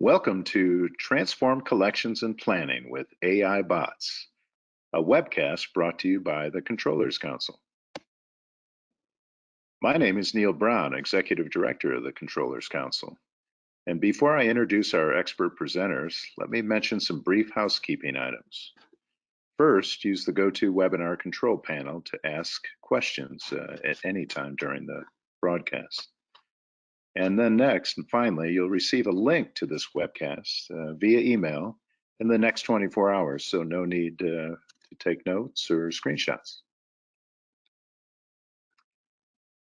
Welcome to Transform Collections and Planning with AI Bots, a webcast brought to you by the Controllers Council. My name is Neil Brown, Executive Director of the Controllers Council. And before I introduce our expert presenters, let me mention some brief housekeeping items. First, use the GoToWebinar control panel to ask questions at any time during the broadcast. And then next, and finally, you'll receive a link to this webcast via email in the next 24 hours, so no need to take notes or screenshots.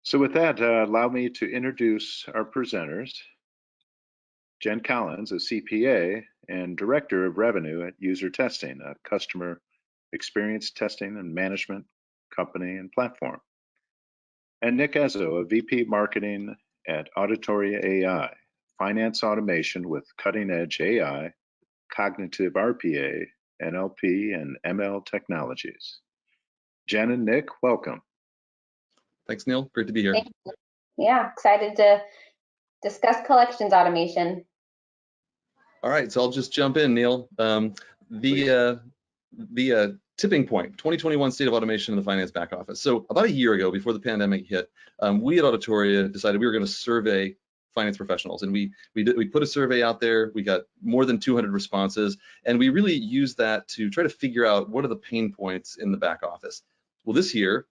So with that, allow me to introduce our presenters. Jen Collins, a CPA and Director of Revenue at UserTesting, a customer experience testing and management company and platform. And Nick Ezzo, a VP Marketing at Auditoria.AI, finance automation with cutting-edge AI, cognitive RPA, NLP, and ML technologies. Jen and Nick, welcome. Thanks, Neil. Great to be here. Yeah, excited to discuss collections automation. All right, so I'll just jump in, Neil. The tipping point, 2021 state of automation in the finance back office. So about a year ago, before the pandemic hit, we at Auditoria decided we were going to survey finance professionals, and we put a survey out there. We got more than 200 responses, and we really used that to try to figure out what are the pain points in the back office. Well, this year,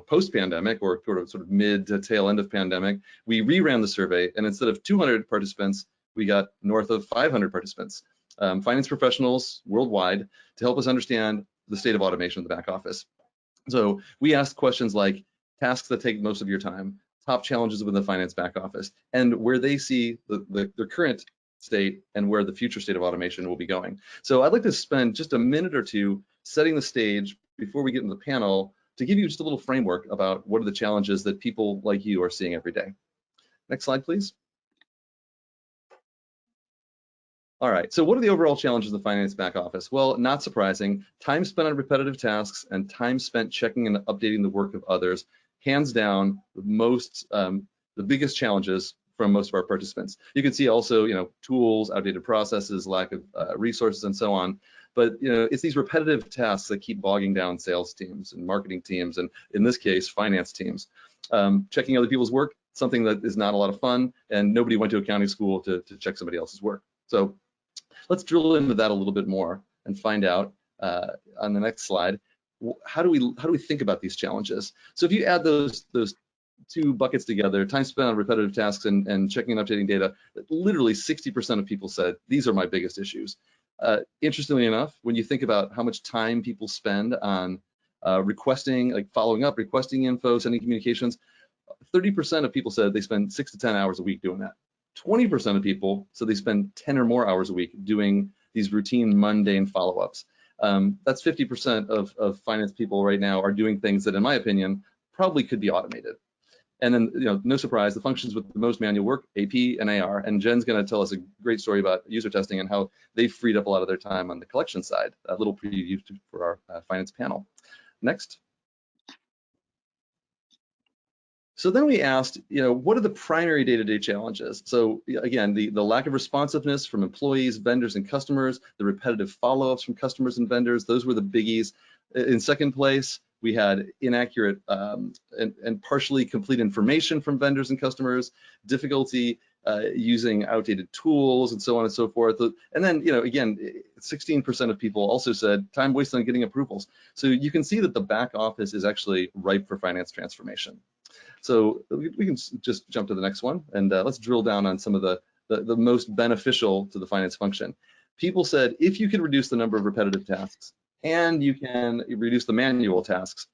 post-pandemic or sort of mid to tail end of pandemic, we reran the survey, and instead of 200 participants, we got north of 500 participants, finance professionals worldwide, to help us understand the state of automation in the back office. So we asked questions like tasks that take most of your time, top challenges within the finance back office, and where they see their current state and where the future state of automation will be going. So I'd like to spend just a minute or two setting the stage before we get into the panel to give you just a little framework about what are the challenges that people like you are seeing every day. Next slide, please. All right, so what are the overall challenges in the finance back office? Well, not surprising, time spent on repetitive tasks and time spent checking and updating the work of others, hands down, the biggest challenges from most of our participants. You can see also, tools, outdated processes, lack of resources, and so on. But it's these repetitive tasks that keep bogging down sales teams and marketing teams, and in this case, finance teams. Checking other people's work, something that is not a lot of fun, and nobody went to accounting school to check somebody else's work. So let's drill into that a little bit more and find out on the next slide, how do we think about these challenges? So if you add those two buckets together, time spent on repetitive tasks and checking and updating data, literally 60% of people said, these are my biggest issues. Interestingly enough, when you think about how much time people spend on requesting, like following up, requesting info, sending communications, 30% of people said they spend 6 to 10 hours a week doing that. 20% of people said they spend 10 or more hours a week doing these routine, mundane follow-ups. That's 50% of finance people right now are doing things that, in my opinion, probably could be automated. And then, no surprise, the functions with the most manual work, AP and AR. And Jen's going to tell us a great story about user testing and how they've freed up a lot of their time on the collection side. A little preview for our finance panel. Next. So then we asked, what are the primary day-to-day challenges? So again, the lack of responsiveness from employees, vendors, and customers, the repetitive follow-ups from customers and vendors, those were the biggies. In second place, we had inaccurate and partially complete information from vendors and customers, difficulty using outdated tools, and so on and so forth. And then, again, 16% of people also said time wasted on getting approvals. So you can see that the back office is actually ripe for finance transformation. So we can just jump to the next one, and let's drill down on some of the most beneficial to the finance function. People said if you could reduce the number of repetitive tasks and you can reduce the manual tasks,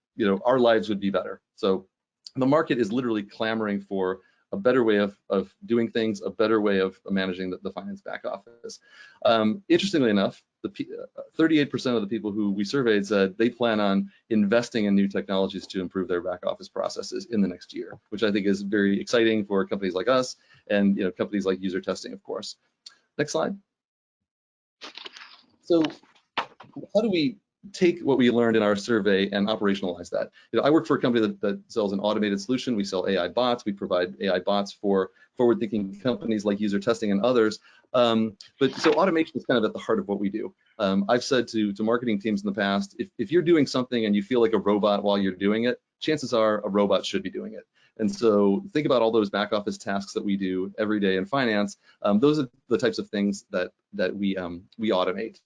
our lives would be better. So the market is literally clamoring for a better way of doing things, a better way of managing the finance back office. Interestingly enough, 38% of the people who we surveyed said they plan on investing in new technologies to improve their back office processes in the next year, which I think is very exciting for companies like us and companies like UserTesting, of course. Next slide. So how do we take what we learned in our survey and operationalize that. I work for a company that sells an automated solution. We sell AI bots. We provide AI bots for forward-thinking companies like UserTesting and others. But so automation is kind of at the heart of what we do. I've said to marketing teams in the past, if you're doing something and you feel like a robot while you're doing it, chances are a robot should be doing it. And so think about all those back office tasks that we do every day in finance. Those are the types of things that we automate.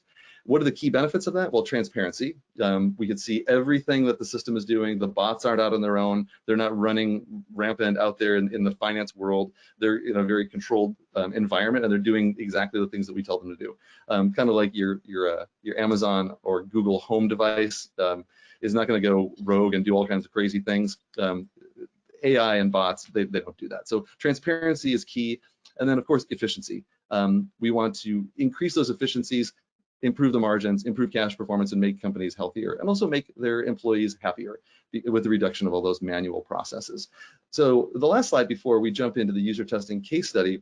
What are the key benefits of that? Well, transparency. We can see everything that the system is doing. The bots aren't out on their own. They're not running rampant out there in the finance world. They're in a very controlled environment, and they're doing exactly the things that we tell them to do. Kind of like your Amazon or Google Home device is not going to go rogue and do all kinds of crazy things. AI and bots, they don't do that. So transparency is key. And then, of course, efficiency. We want to increase those efficiencies, improve the margins, improve cash performance, and make companies healthier, and also make their employees happier with the reduction of all those manual processes. So the last slide before we jump into the user testing case study,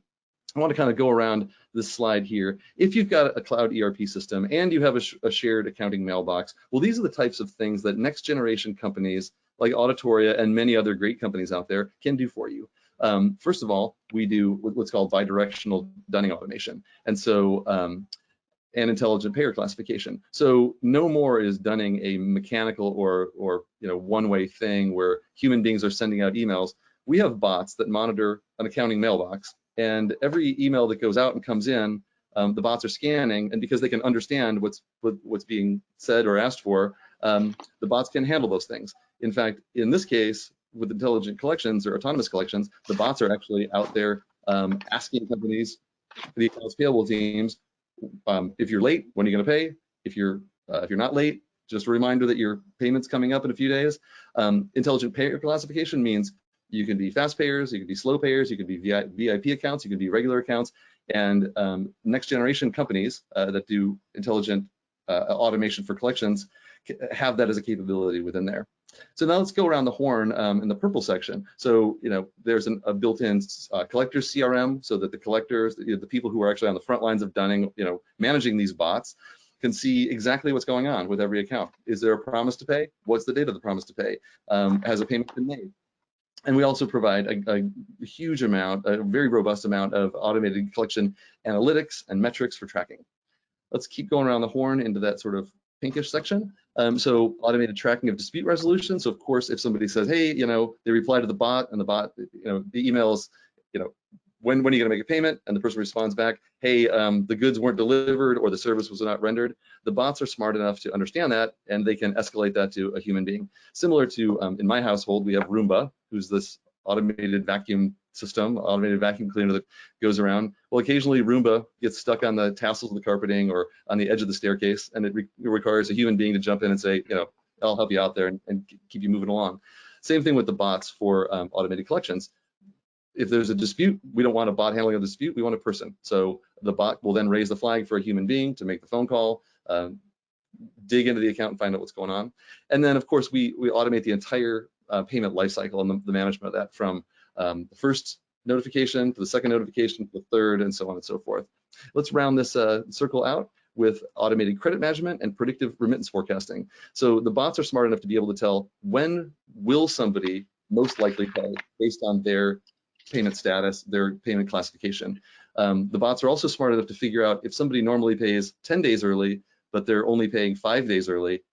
I want to kind of go around this slide here. If you've got a cloud ERP system and you have a shared accounting mailbox, well, these are the types of things that next generation companies like Auditoria and many other great companies out there can do for you. First of all, we do what's called bidirectional dunning automation. And so, and intelligent payer classification. So no more is dunning a mechanical or one-way thing where human beings are sending out emails. We have bots that monitor an accounting mailbox, and every email that goes out and comes in, the bots are scanning, and because they can understand what's being said or asked for, the bots can handle those things. In fact, in this case, with intelligent collections or autonomous collections, the bots are actually out there asking companies, the accounts payable teams, if you're late, when are you going to pay? If you're not late, just a reminder that your payment's coming up in a few days. Intelligent payer classification means you can be fast payers, you can be slow payers, you can be VIP accounts, you can be regular accounts, and next generation companies that do intelligent automation for collections have that as a capability within there. So now let's go around the horn in the purple section. So, there's a built-in collectors CRM so that the collectors, the people who are actually on the front lines of dunning, managing these bots, can see exactly what's going on with every account. Is there a promise to pay? What's the date of the promise to pay? Has a payment been made? And we also provide a huge amount, a very robust amount of automated collection analytics and metrics for tracking. Let's keep going around the horn into that sort of pinkish section. So automated tracking of dispute resolution. So of course, if somebody says, hey, they reply to the bot, and the bot, the emails, when are you going to make a payment? And the person responds back, hey, the goods weren't delivered or the service was not rendered. The bots are smart enough to understand that, and they can escalate that to a human being. Similar to in my household, we have Roomba, who's this automated vacuum system, automated vacuum cleaner that goes around. Well, occasionally Roomba gets stuck on the tassels of the carpeting or on the edge of the staircase, and it requires a human being to jump in and say, I'll help you out there and keep you moving along. Same thing with the bots for automated collections. If there's a dispute, we don't want a bot handling a dispute, we want a person. So the bot will then raise the flag for a human being to make the phone call, dig into the account and find out what's going on. And then of course, we automate the entire payment lifecycle and the management of that, from the first notification to the second notification to the third, and so on and so forth. Let's round this circle out with automated credit management and predictive remittance forecasting. So the bots are smart enough to be able to tell when will somebody most likely pay based on their payment status, their payment classification. The bots are also smart enough to figure out if somebody normally pays 10 days early, but they're only paying 5 days early,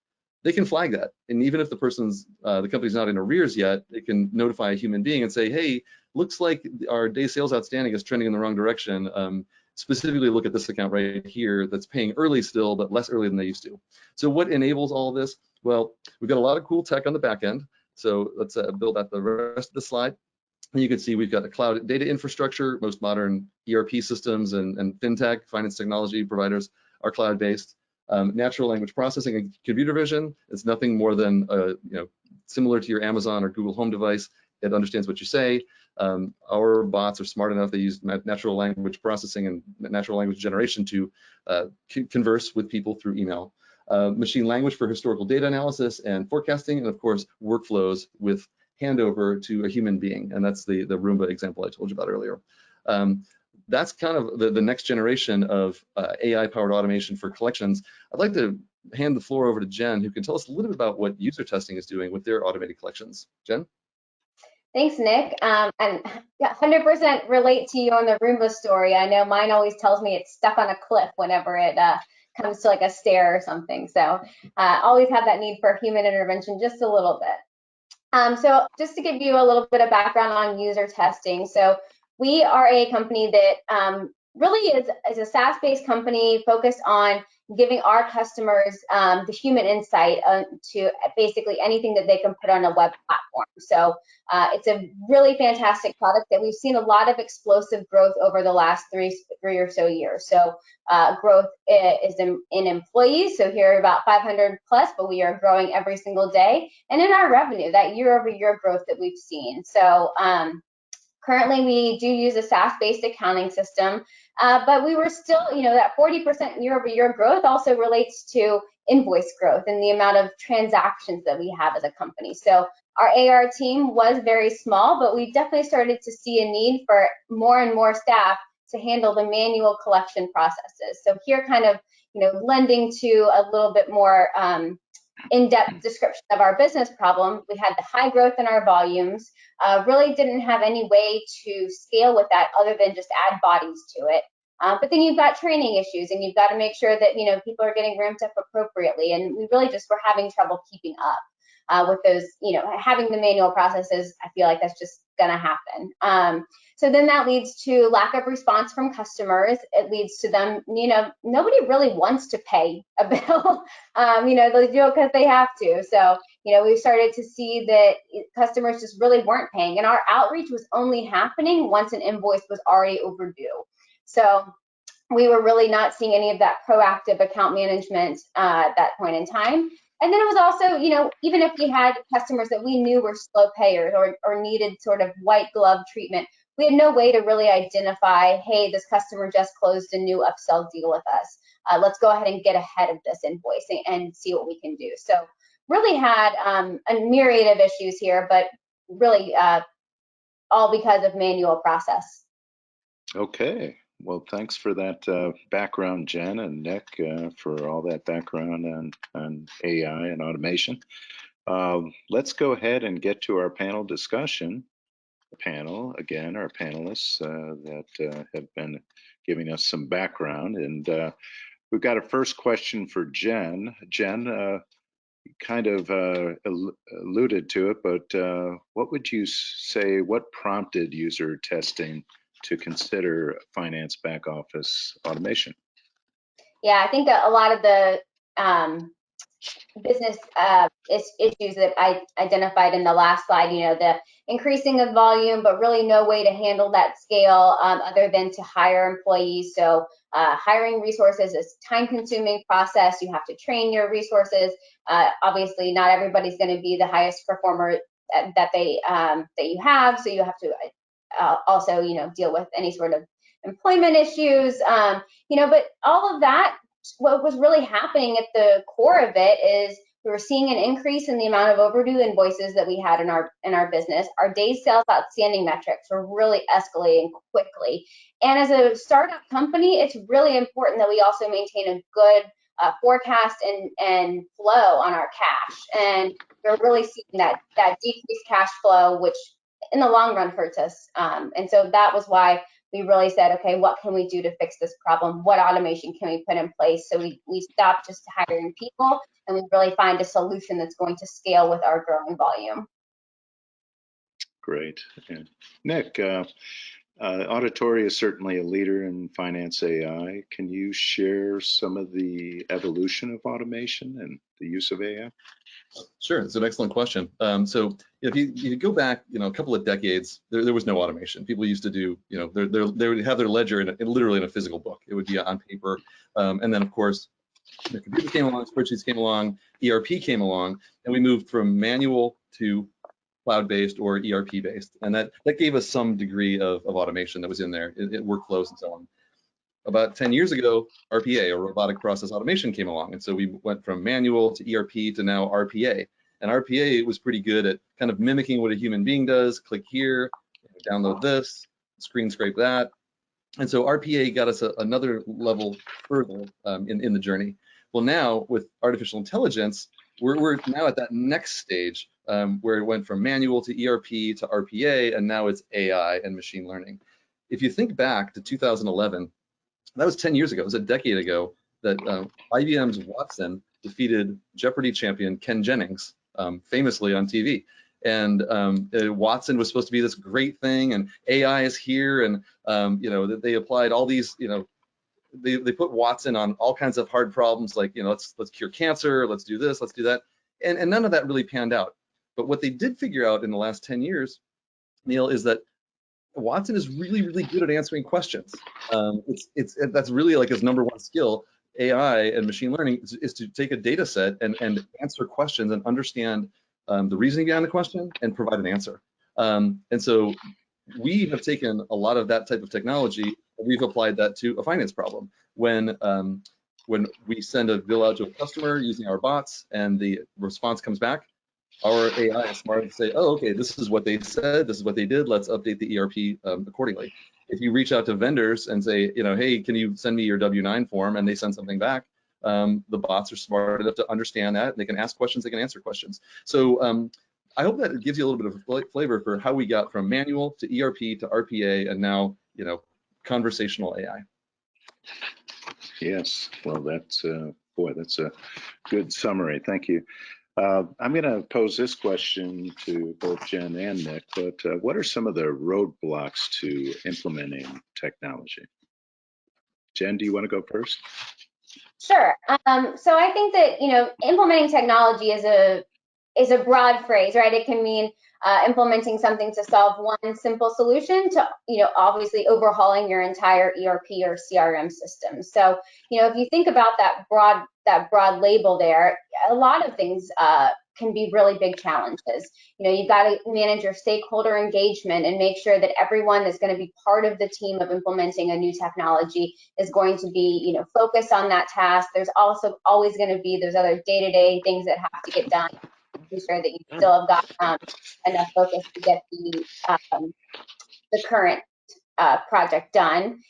they can flag that. And even if the company's not in arrears yet, it can notify a human being and say, hey, looks like our day sales outstanding is trending in the wrong direction. Specifically look at this account right here that's paying early still, but less early than they used to. So what enables all of this? Well, we've got a lot of cool tech on the back end. So let's build out the rest of the slide. And you can see we've got a cloud data infrastructure. Most modern ERP systems and fintech, finance technology providers are cloud-based. Natural language processing and computer vision is nothing more than similar to your Amazon or Google Home device. It understands what you say. Our bots are smart enough. They use natural language processing and natural language generation to converse with people through email. Machine language for historical data analysis and forecasting, and of course, workflows with handover to a human being. And that's the Roomba example I told you about earlier. That's kind of the next generation of AI-powered automation for collections. I'd like to hand the floor over to Jen, who can tell us a little bit about what user testing is doing with their automated collections. Jen? Thanks, Nick. And 100% relate to you on the Roomba story. I know mine always tells me it's stuck on a cliff whenever it comes to like a stair or something. So always have that need for human intervention just a little bit. So just to give you a little bit of background on user testing. So we are a company that really is a SaaS-based company focused on giving our customers the human insight to basically anything that they can put on a web platform. So it's a really fantastic product that we've seen a lot of explosive growth over the last three or so years. So growth is in employees. So here about 500 plus, but we are growing every single day. And in our revenue, that year-over-year growth that we've seen. So currently, we do use a SaaS-based accounting system, but we were still, that 40% year-over-year growth also relates to invoice growth and the amount of transactions that we have as a company. So our AR team was very small, but we definitely started to see a need for more and more staff to handle the manual collection processes. So here kind of, lending to a little bit more in-depth description of our business problem. We had the high growth in our volumes, really didn't have any way to scale with that other than just add bodies to it. But then you've got training issues, and you've got to make sure that people are getting ramped up appropriately, and we really just were having trouble keeping up with those. Having the manual processes, I feel like that's just going to happen. So then that leads to lack of response from customers. It leads to them, nobody really wants to pay a bill. They do it because they have to. So, we started to see that customers just really weren't paying, and our outreach was only happening once an invoice was already overdue. So we were really not seeing any of that proactive account management at that point in time. And then it was also, even if we had customers that we knew were slow payers or needed sort of white glove treatment, we had no way to really identify, hey, this customer just closed a new upsell deal with us. Let's go ahead and get ahead of this invoice and see what we can do. So really had a myriad of issues here, but really all because of manual process. Okay. Well, thanks for that background, Jen and Nick, for all that background on AI and automation. Let's go ahead and get to our panel discussion. The panel, again, our panelists that have been giving us some background. And we've got a first question for Jen. Jen, kind of alluded to it, but what would you say, what prompted user testing to consider finance back office automation? Yeah, I think a lot of the business issues that I identified in the last slide, the increasing of volume, but really no way to handle that scale other than to hire employees. So hiring resources is a time-consuming process. You have to train your resources. Obviously, not everybody's going to be the highest performer that you have. So you have to also, deal with any sort of employment issues. But all of that, what was really happening at the core of it is we were seeing an increase in the amount of overdue invoices that we had in our business. Our days sales outstanding metrics were really escalating quickly. And as a startup company, it's really important that we also maintain a good forecast and flow on our cash. And we're really seeing that decreased cash flow, which in the long run hurts us. And so that was why we really said, okay, what can we do to fix this problem? What automation can we put in place? So we stopped just hiring people, and we really find a solution that's going to scale with our growing volume. Great. And Nick, Auditoria is certainly a leader in finance AI. Can you share some of the evolution of automation and the use of AI? Sure, it's an excellent question. So if you go back, a couple of decades, there was no automation. People used to do, they would have their ledger literally in a physical book. It would be on paper, and then of course, the computer came along, spreadsheets came along, ERP came along, and we moved from manual to cloud-based or ERP-based, and that gave us some degree of automation that was in there, workflows and so on. About 10 years ago, RPA, or robotic process automation, came along. And so we went from manual to ERP to now RPA. And RPA was pretty good at kind of mimicking what a human being does. Click here, download this, screen scrape that. And so RPA got us another level further in the journey. Well, now with artificial intelligence, we're now at that next stage where it went from manual to ERP to RPA, and now it's AI and machine learning. If you think back to 2011, that was 10 years ago, it was a decade ago, that IBM's Watson defeated Jeopardy champion Ken Jennings, famously on TV. And Watson was supposed to be this great thing, and AI is here, and they applied all these, they put Watson on all kinds of hard problems, like let's cure cancer, let's do this, let's do that, and none of that really panned out. But what they did figure out in the last 10 years, Neil, is that Watson is really, really good at answering questions. That's really like his #1 skill. AI and machine learning is to take a data set and answer questions and understand the reasoning behind the question and provide an answer. And so we have taken a lot of that type of technology and we've applied that to a finance problem. When we send a bill out to a customer using our bots and the response comes back, our AI is smart to say, oh, okay, this is what they said, this is what they did, let's update the ERP accordingly. If you reach out to vendors and say, hey, can you send me your W-9 form, and they send something back, the bots are smart enough to understand that. They can ask questions, they can answer questions. So I hope that it gives you a little bit of flavor for how we got from manual to ERP to RPA and now, conversational AI. Yes, well, that's that's a good summary. Thank you. I'm going to pose this question to both Jen and Nick, but what are some of the roadblocks to implementing technology? Jen, do you want to go first? Sure. So I think that, implementing technology is a broad phrase, right? It can mean implementing something to solve one simple solution to, obviously overhauling your entire ERP or CRM system. So, if you think about that broad label there, a lot of things can be really big challenges. You've got to manage your stakeholder engagement and make sure that everyone that's going to be part of the team of implementing a new technology is going to be, focused on that task. There's also always going to be those other day-to-day things that have to get done. Be sure that you still have got enough focus to get the current project done.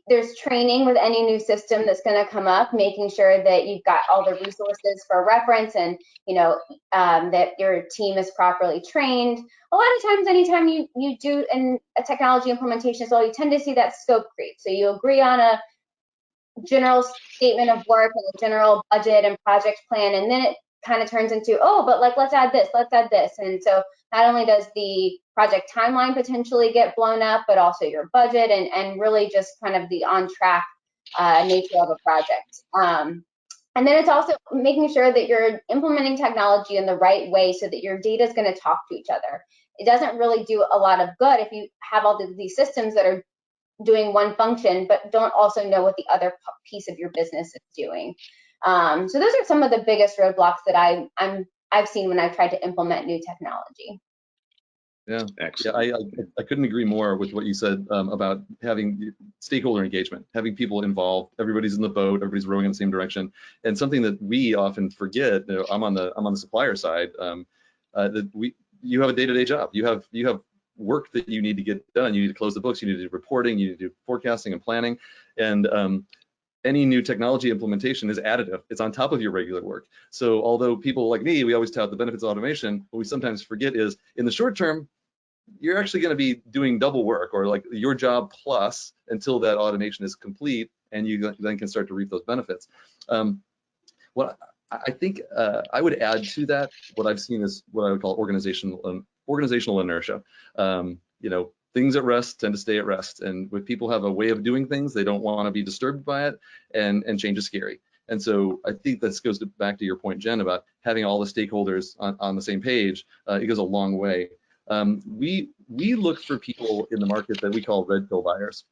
There's training with any new system that's going to come up, making sure that you've got all the resources for reference and that your team is properly trained. A lot of times, anytime you do a technology implementation as well, you tend to see that scope creep. So you agree on a general statement of work and a general budget and project plan, and then it kind of turns into, oh, but let's add this. And so not only does the project timeline potentially get blown up, but also your budget and really just kind of the on track nature of a project. And then it's also making sure that you're implementing technology in the right way so that your data is going to talk to each other. It doesn't really do a lot of good if you have all these systems that are doing one function, but don't also know what the other piece of your business is doing. So those are some of the biggest roadblocks that I've seen when I've tried to implement new technology. Yeah, excellent. Yeah, I couldn't agree more with what you said about having stakeholder engagement, having people involved. Everybody's in the boat, everybody's rowing in the same direction. And something that we often forget, I'm on the supplier side, that you have a day-to-day job. You have work that you need to get done. You need to close the books. You need to do reporting. You need to do forecasting and planning. And any new technology implementation is additive. It's on top of your regular work. So although people like me, we always tout the benefits of automation, what we sometimes forget is in the short term, you're actually going to be doing double work or like your job plus until that automation is complete and you then can start to reap those benefits. What I think I would add to that, what I've seen is what I would call organizational inertia. Things at rest tend to stay at rest, and when people have a way of doing things, they don't want to be disturbed by it, and change is scary. And so I think this goes back to your point, Jen, about having all the stakeholders on the same page. It goes a long way. We look for people in the market that we call red pill buyers.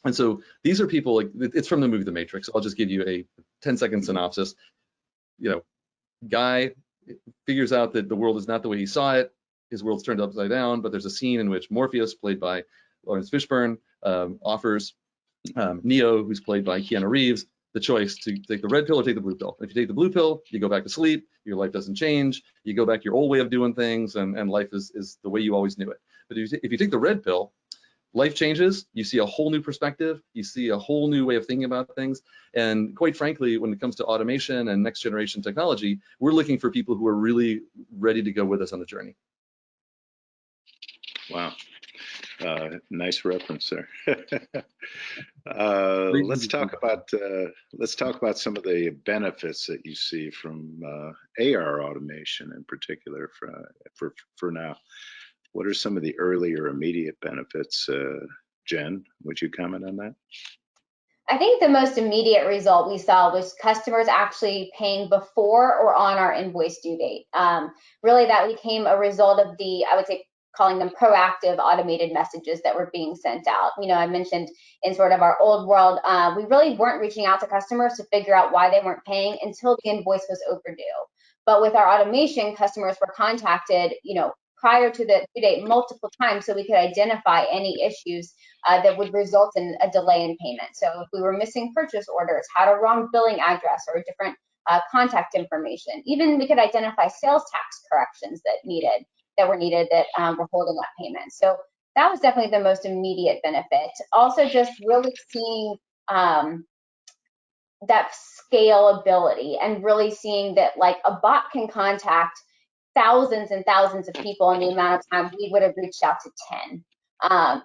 And so these are people, like, it's from the movie The Matrix. I'll just give you a 10-second synopsis. Guy figures out that the world is not the way he saw it. His world's turned upside down, but there's a scene in which Morpheus, played by Lawrence Fishburne, offers Neo, who's played by Keanu Reeves, the choice to take the red pill or take the blue pill. If you take the blue pill, you go back to sleep, your life doesn't change, you go back to your old way of doing things, and life is the way you always knew it. But if you take the red pill, life changes, you see a whole new perspective, you see a whole new way of thinking about things. And quite frankly, when it comes to automation and next generation technology, we're looking for people who are really ready to go with us on the journey. Wow. Nice reference there. Let's talk about some of the benefits that you see from AR automation in particular for now. What are some of the early or immediate benefits? Jen, would you comment on that? I think the most immediate result we saw was customers actually paying before or on our invoice due date. Really, that became a result of the, I would say, calling them proactive automated messages that were being sent out. You know, I mentioned in sort of our old world, we really weren't reaching out to customers to figure out why they weren't paying until the invoice was overdue. But with our automation, customers were contacted, you know, prior to the due date multiple times so we could identify any issues that would result in a delay in payment. So if we were missing purchase orders, had a wrong billing address or a different contact information, even we could identify sales tax corrections that were needed that were holding up payment. So that was definitely the most immediate benefit. Also, just really seeing that scalability and really seeing that like a bot can contact thousands and thousands of people in the amount of time we would have reached out to 10.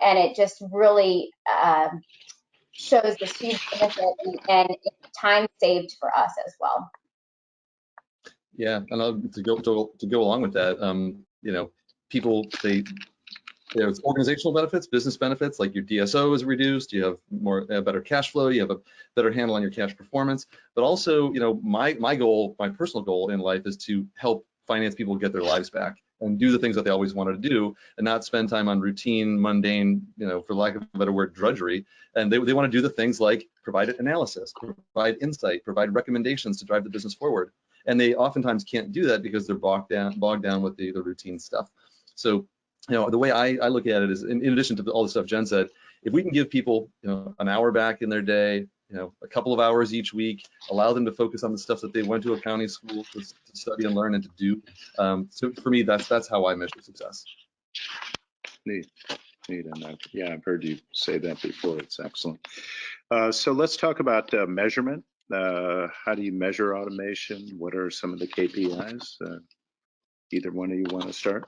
And it just really shows this huge benefit and time saved for us as well. Yeah, and to go along with that, you know, there's organizational benefits, business benefits, like your DSO is reduced, you have better cash flow, you have a better handle on your cash performance. But also, you know, my personal goal in life is to help finance people get their lives back and do the things that they always wanted to do, and not spend time on routine, mundane, you know, for lack of a better word, drudgery. And they want to do the things like provide analysis, provide insight, provide recommendations to drive the business forward. And they oftentimes can't do that because they're bogged down with the routine stuff. So, you know, the way I look at it is, in addition to all the stuff Jen said, if we can give people, you know, an hour back in their day, you know, a couple of hours each week, allow them to focus on the stuff that they went to accounting school to study and learn and to do. So for me, that's how I measure success. Neat. And yeah, I've heard you say that before. It's excellent. So let's talk about measurement. How do you measure automation? What are some of the KPIs? Either one of you want to start?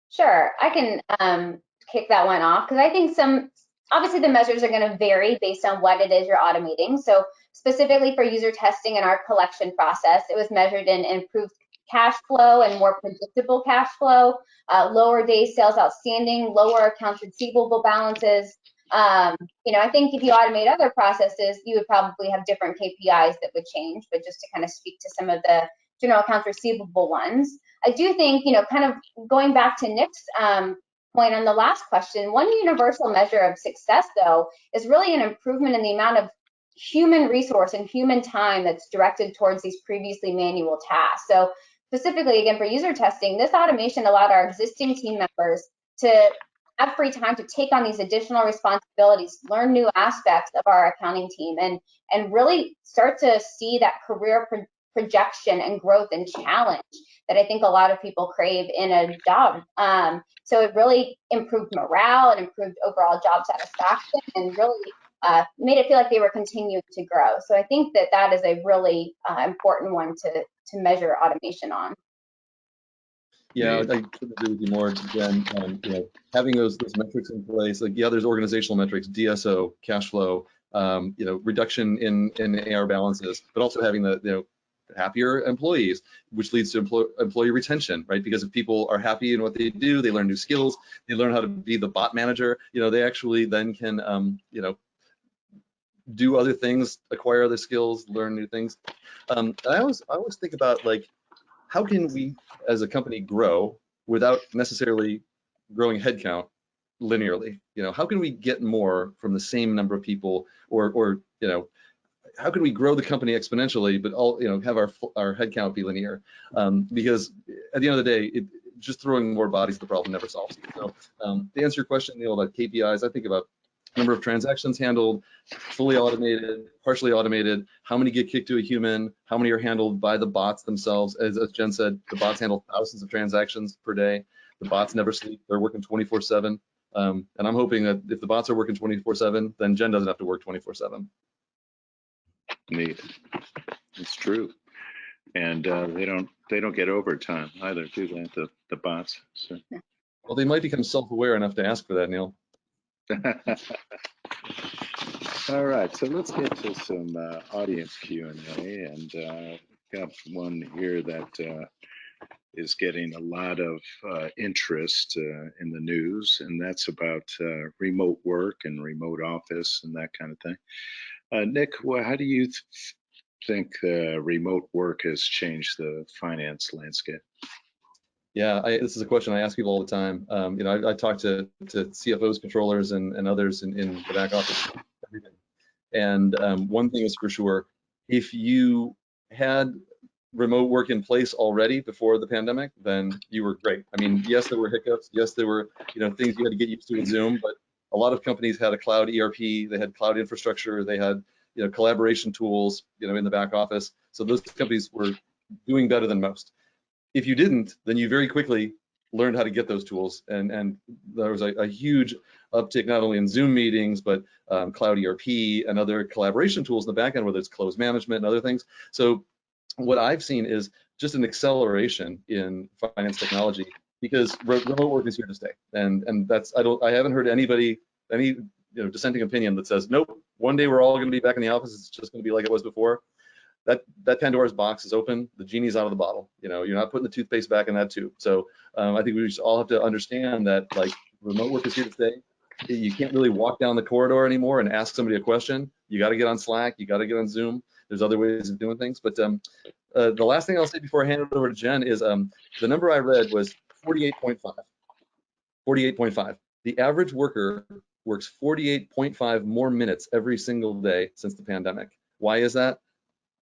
Sure, I can kick that one off, because I think obviously the measures are going to vary based on what it is you're automating. So specifically for user testing and our collection process, it was measured in improved cash flow and more predictable cash flow, lower days sales outstanding, lower accounts receivable balances. You know, I think if you automate other processes, you would probably have different KPIs that would change, but just to kind of speak to some of the general accounts receivable ones, I do think, you know, kind of going back to Nick's point on the last question, one universal measure of success, though, is really an improvement in the amount of human resource and human time that's directed towards these previously manual tasks. So specifically, again, for user testing, this automation allowed our existing team members to have free time to take on these additional responsibilities, learn new aspects of our accounting team, and really start to see that career projection and growth and challenge that I think a lot of people crave in a job. So it really improved morale and improved overall job satisfaction, and really made it feel like they were continuing to grow. So I think that is a really important one to measure automation on. Yeah, I couldn't agree with you more, Jen. You know, having those metrics in place, like, yeah, there's organizational metrics, DSO, cash flow, you know, reduction in AR balances, but also having the, you know, happier employees, which leads to employee retention, right? Because if people are happy in what they do, they learn new skills, they learn how to be the bot manager, you know, they actually then can, you know, do other things, acquire other skills, learn new things. I always think about, like, how can we as a company grow without necessarily growing headcount linearly? You know, how can we get more from the same number of people, or you know, how can we grow the company exponentially, but you know, have our headcount be linear? Because at the end of the day, just throwing more bodies at the problem never solves it. So to answer your question, Neil, about KPIs, I think about number of transactions handled, fully automated, partially automated, how many get kicked to a human, how many are handled by the bots themselves. As Jen said, the bots handle thousands of transactions per day. The bots never sleep, they're working 24/7. And I'm hoping that if the bots are working 24/7, then Jen doesn't have to work 24/7. Neat. It's true. And they don't get overtime either, do they? The bots. So. Well, they might become self-aware enough to ask for that, Neil. All right, so let's get to some audience Q&A, and got one here that is getting a lot of interest in the news, and that's about remote work and remote office and that kind of thing. Nick, well, how do you think remote work has changed the finance landscape? Yeah, this is a question I ask people all the time. You know, I talk to CFOs, controllers, and others in the back office every day. And one thing is for sure, if you had remote work in place already before the pandemic, then you were great. I mean, yes, there were hiccups. Yes, there were, you know, things you had to get used to with Zoom, but a lot of companies had a cloud ERP, they had cloud infrastructure, they had, you know, collaboration tools, you know, in the back office. So those companies were doing better than most. If you didn't, then you very quickly learned how to get those tools, and there was a huge uptick not only in Zoom meetings, but cloud ERP and other collaboration tools in the back end, whether it's close management and other things. So what I've seen is just an acceleration in finance technology, because remote work is here to stay, and that's I haven't heard any dissenting opinion that says nope, one day we're all going to be back in the office, it's just going to be like it was before. That Pandora's box is open, the genie's out of the bottle. You know, you're not putting the toothpaste back in that tube. So I think we just all have to understand that, like, remote work is here to stay. You can't really walk down the corridor anymore and ask somebody a question. You got to get on Slack, you got to get on Zoom. There's other ways of doing things. But the last thing I'll say before I hand it over to Jen is the number I read was 48.5. 48.5. The average worker works 48.5 more minutes every single day since the pandemic. Why is that?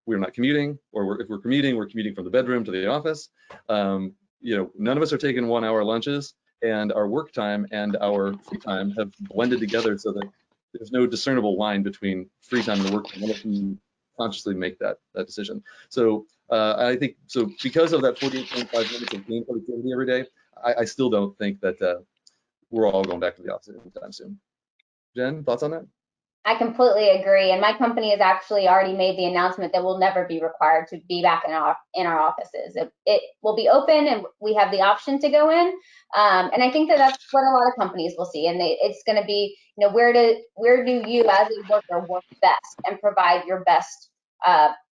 We're not commuting, or if we're commuting from the bedroom to the office. You know, none of us are taking 1 hour lunches, and our work time and our free time have blended together so that there's no discernible line between free time and the work time unless you consciously make that decision. So I think, so because of that 48.5 minutes of gain productivity every day, I still don't think that we're all going back to the office anytime soon. Jen, thoughts on that? I completely agree, and my company has actually already made the announcement that we'll never be required to be back in our offices. It will be open, and we have the option to go in. And I think that that's what a lot of companies will see, and it's going to be, you know, where do you as a worker work best and provide your best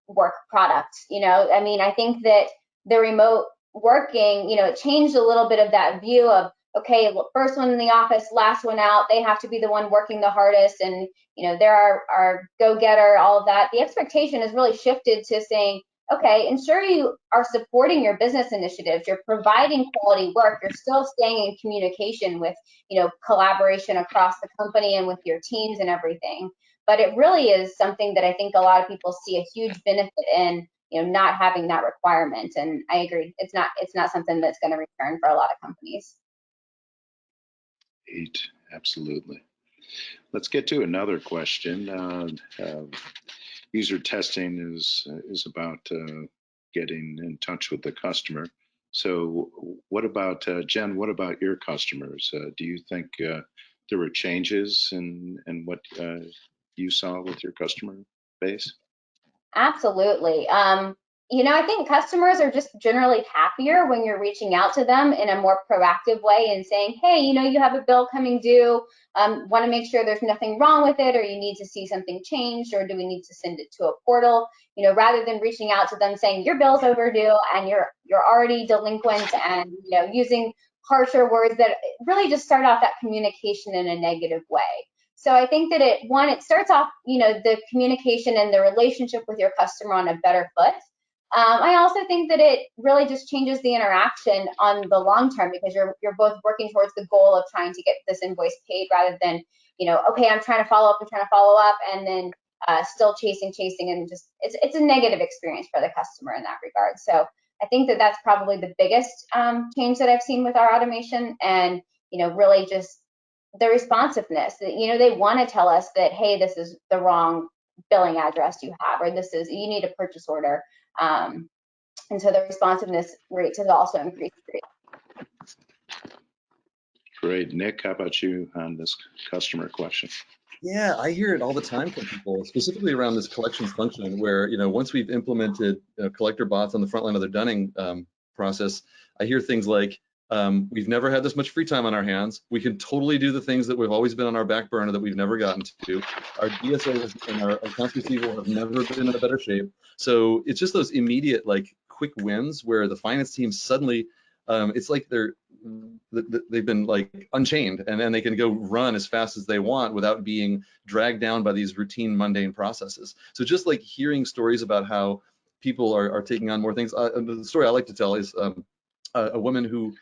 work product? You know, I mean, I think that the remote working, you know, it changed a little bit of that view of, okay, first one in the office, last one out. They have to be the one working the hardest, and you know, they're our go-getter, all of that. The expectation has really shifted to saying, okay, ensure you are supporting your business initiatives. You're providing quality work. You're still staying in communication with, you know, collaboration across the company and with your teams and everything. But it really is something that I think a lot of people see a huge benefit in, you know, not having that requirement. And I agree, it's not something that's going to return for a lot of companies. Absolutely. Let's get to another question. User testing is about getting in touch with the customer. So what about, Jen, what about your customers? Do you think there were changes in what you saw with your customer base? Absolutely. You know, I think customers are just generally happier when you're reaching out to them in a more proactive way and saying, hey, you know, you have a bill coming due, want to make sure there's nothing wrong with it, or you need to see something changed, or do we need to send it to a portal? You know, rather than reaching out to them saying your bill's overdue and you're already delinquent, and, you know, using harsher words that really just start off that communication in a negative way. So I think that it starts off, you know, the communication and the relationship with your customer on a better foot. I also think that it really just changes the interaction on the long term, because you're both working towards the goal of trying to get this invoice paid, rather than, you know, okay, I'm trying to follow up, and then still chasing, and just it's a negative experience for the customer in that regard. So I think that that's probably the biggest change that I've seen with our automation, and, you know, really just the responsiveness that, you know, they want to tell us that, hey, this is the wrong billing address you have, or you need a purchase order. And so the responsiveness rates has also increased. Great. Nick, how about you on this customer question? Yeah, I hear it all the time from people, specifically around this collections function, where once we've implemented collector bots on the front line of their dunning process, I hear things like, we've never had this much free time on our hands. We can totally do the things that we've always been on our back burner that we've never gotten to. Our DSO and our accounts receivable have never been in a better shape. So it's just those immediate, like, quick wins where the finance team suddenly, it's like they've been like unchained, and then they can go run as fast as they want without being dragged down by these routine mundane processes. So just like hearing stories about how people are taking on more things. The story I like to tell is a woman who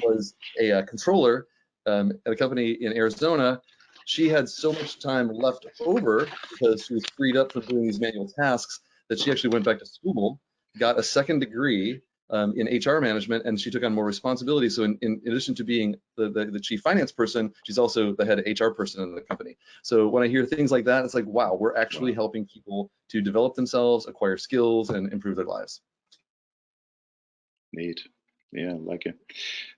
was a controller at a company in Arizona. She had so much time left over because she was freed up from doing these manual tasks that she actually went back to school, got a second degree in HR management, and she took on more responsibility. So in addition to being the chief finance person, she's also the head HR person in the company. So when I hear things like that, it's like, wow, we're actually helping people to develop themselves, acquire skills, and improve their lives. Neat. Yeah, I like it.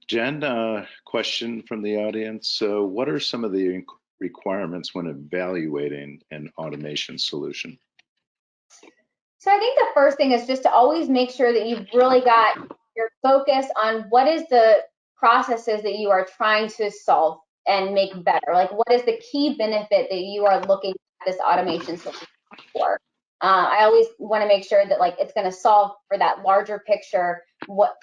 Jen, question from the audience. So what are some of the requirements when evaluating an automation solution? So I think the first thing is just to always make sure that you've really got your focus on what is the processes that you are trying to solve and make better. Like, what is the key benefit that you are looking at this automation solution for? I always want to make sure that, like, it's going to solve for that larger picture. What's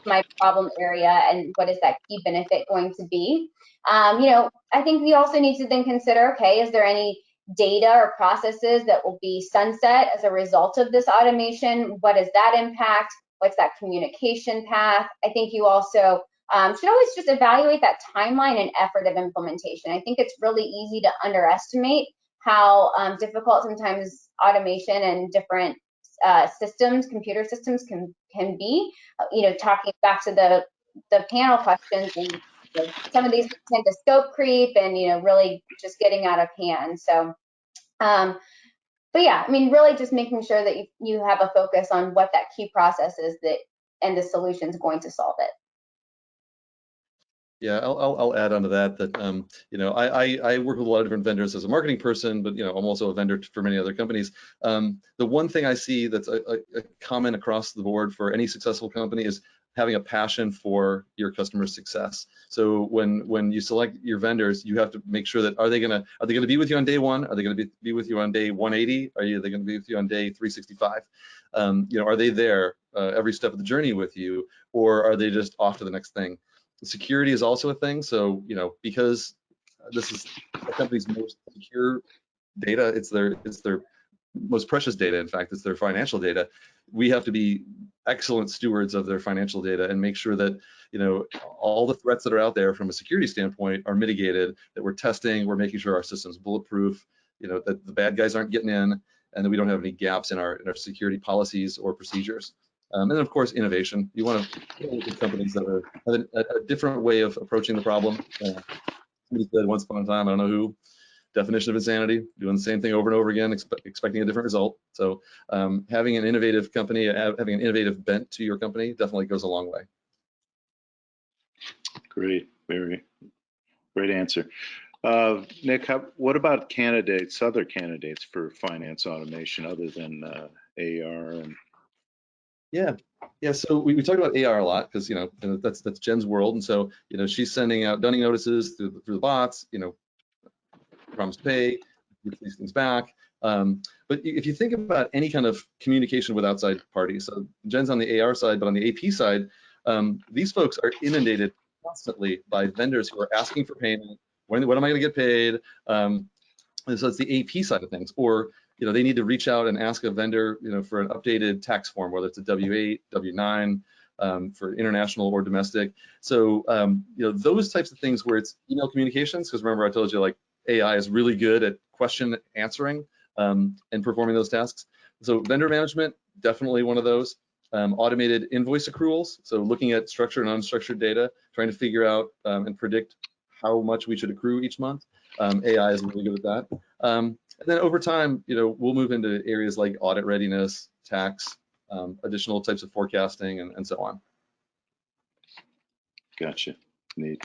my problem area, and what is that key benefit going to be? I think we also need to then consider, okay, is there any data or processes that will be sunset as a result of this automation? What does that impact? What's that communication path? I think you also should always just evaluate that timeline and effort of implementation. I think it's really easy to underestimate how difficult sometimes automation and different systems, computer systems can be. Talking back to the panel questions, and some of these tend to scope creep and really just getting out of hand. So but yeah, I mean, really just making sure that you have a focus on what that key process is and the solution is going to solve it. Yeah, I'll add on to that I work with a lot of different vendors as a marketing person, but I'm also a vendor for many other companies. The one thing I see that's a common across the board for any successful company is having a passion for your customer success. So when you select your vendors, you have to make sure that are they gonna be with you on day one? Are they gonna be with you on day 180? Are they gonna be with you on day 365? Are they there every step of the journey with you, or are they just off to the next thing? Security is also a thing. So because this is a company's most secure data, it's their most precious data. In fact, it's their financial data. We have to be excellent stewards of their financial data and make sure that all the threats that are out there from a security standpoint are mitigated, that we're testing, we're making sure our system's bulletproof, that the bad guys aren't getting in, and that we don't have any gaps in our security policies or procedures. And then, of course, innovation. You want to look at companies that have a different way of approaching the problem. Somebody said once upon a time, I don't know who, definition of insanity, doing the same thing over and over again, expecting a different result. So having an innovative company, having an innovative bent to your company definitely goes a long way. Great, very great answer. Nick, what about other candidates for finance automation other than AR? Yeah. So we talked about AR a lot because that's Jen's world, and so she's sending out dunning notices through the bots. Promise to pay, get these things back. But if you think about any kind of communication with outside parties, so Jen's on the AR side, but on the AP side, these folks are inundated constantly by vendors who are asking for payment. When am I going to get paid? And so it's the AP side of things, or they need to reach out and ask a vendor, for an updated tax form, whether it's a W-8, W-9, for international or domestic. So those types of things where it's email communications, because remember I told you AI is really good at question answering and performing those tasks. So vendor management, definitely one of those. Automated invoice accruals, so looking at structured and unstructured data, trying to figure out and predict how much we should accrue each month. AI is really good at that. And then over time, we'll move into areas like audit readiness, tax, additional types of forecasting, and so on. Gotcha. Neat.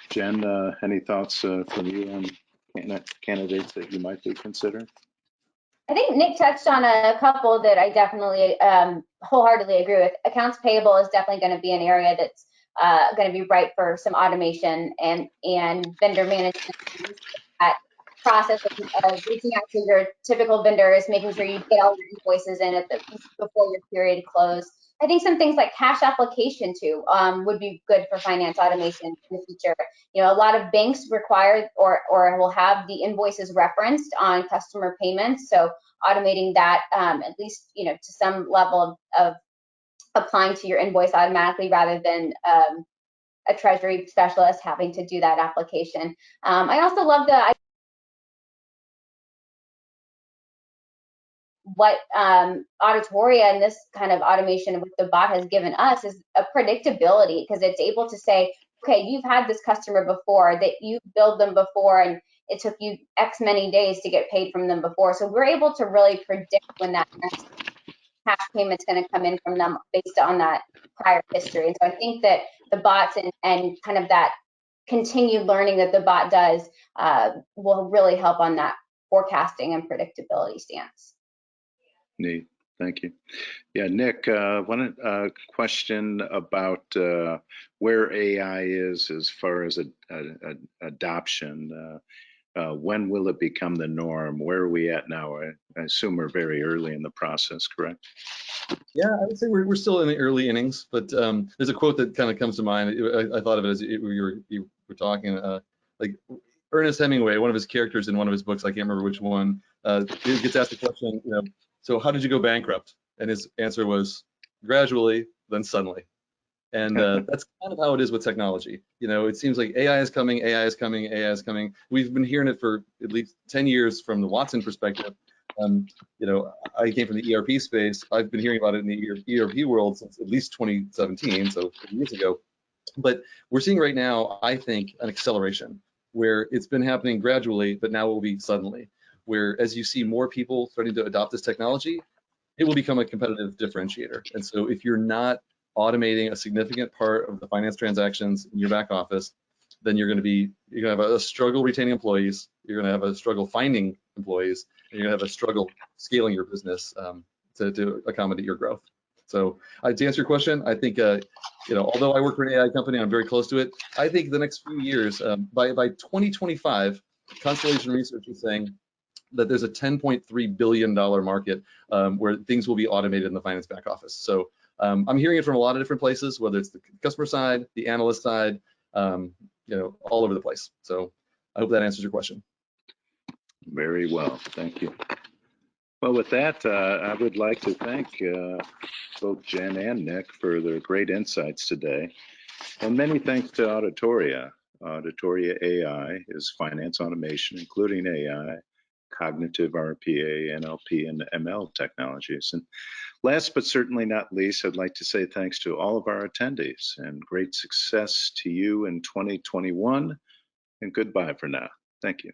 Jen, any thoughts from you on candidates that you might be considering? I think Nick touched on a couple that I definitely wholeheartedly agree with. Accounts payable is definitely going to be an area that's going to be ripe for some automation, and vendor management. That process of reaching out to your typical vendors, making sure you get all your invoices in at before your period close. I think some things like cash application too would be good for finance automation in the future. You know, a lot of banks require or will have the invoices referenced on customer payments, so automating that at least, you know, to some level of applying to your invoice automatically rather than a treasury specialist having to do that application. I also love what Auditoria and this kind of automation with the bot has given us is a predictability, because it's able to say, okay, you've had this customer before, that you billed them before, and it took you X many days to get paid from them before. So we're able to really predict when that next cash payment's going to come in from them based on that prior history. And so I think that the bots and kind of that continued learning that the bot does will really help on that forecasting and predictability stance. Neat, thank you. Yeah, Nick, one question about where AI is as far as adoption. When will it become the norm? Where are we at now? I assume we're very early in the process, correct? Yeah, I would say we're still in the early innings, but there's a quote that kind of comes to mind. I thought of it as you were talking, like Ernest Hemingway, one of his characters in one of his books, I can't remember which one, he gets asked a question, you know, so how did you go bankrupt? And his answer was gradually, then suddenly. And that's kind of how it is with technology. You know, it seems like AI is coming, AI is coming, AI is coming. We've been hearing it for at least 10 years from the Watson perspective. You know, I came from the ERP space. I've been hearing about it in the ERP world since at least 2017, so 50 years ago. But we're seeing right now, I think, an acceleration where it's been happening gradually, but now it will be suddenly. Where as you see more people starting to adopt this technology, it will become a competitive differentiator. And so if you're not automating a significant part of the finance transactions in your back office, then you're going to have a struggle retaining employees. You're going to have a struggle finding employees, and you're going to have a struggle scaling your business to accommodate your growth. So to answer your question, I think you know, although I work for an AI company, I'm very close to it. I think the next few years, by 2025, Constellation Research is saying that there's a $10.3 billion market where things will be automated in the finance back office. So I'm hearing it from a lot of different places, whether it's the customer side, the analyst side, you know, all over the place. So I hope that answers your question. Very well, thank you. Well, with that, I would like to thank both Jen and Nick for their great insights today. And many thanks to Auditoria. Auditoria.AI is finance automation, including AI, cognitive RPA, NLP, and ML technologies. And last but certainly not least, I'd like to say thanks to all of our attendees and great success to you in 2021. And goodbye for now. Thank you.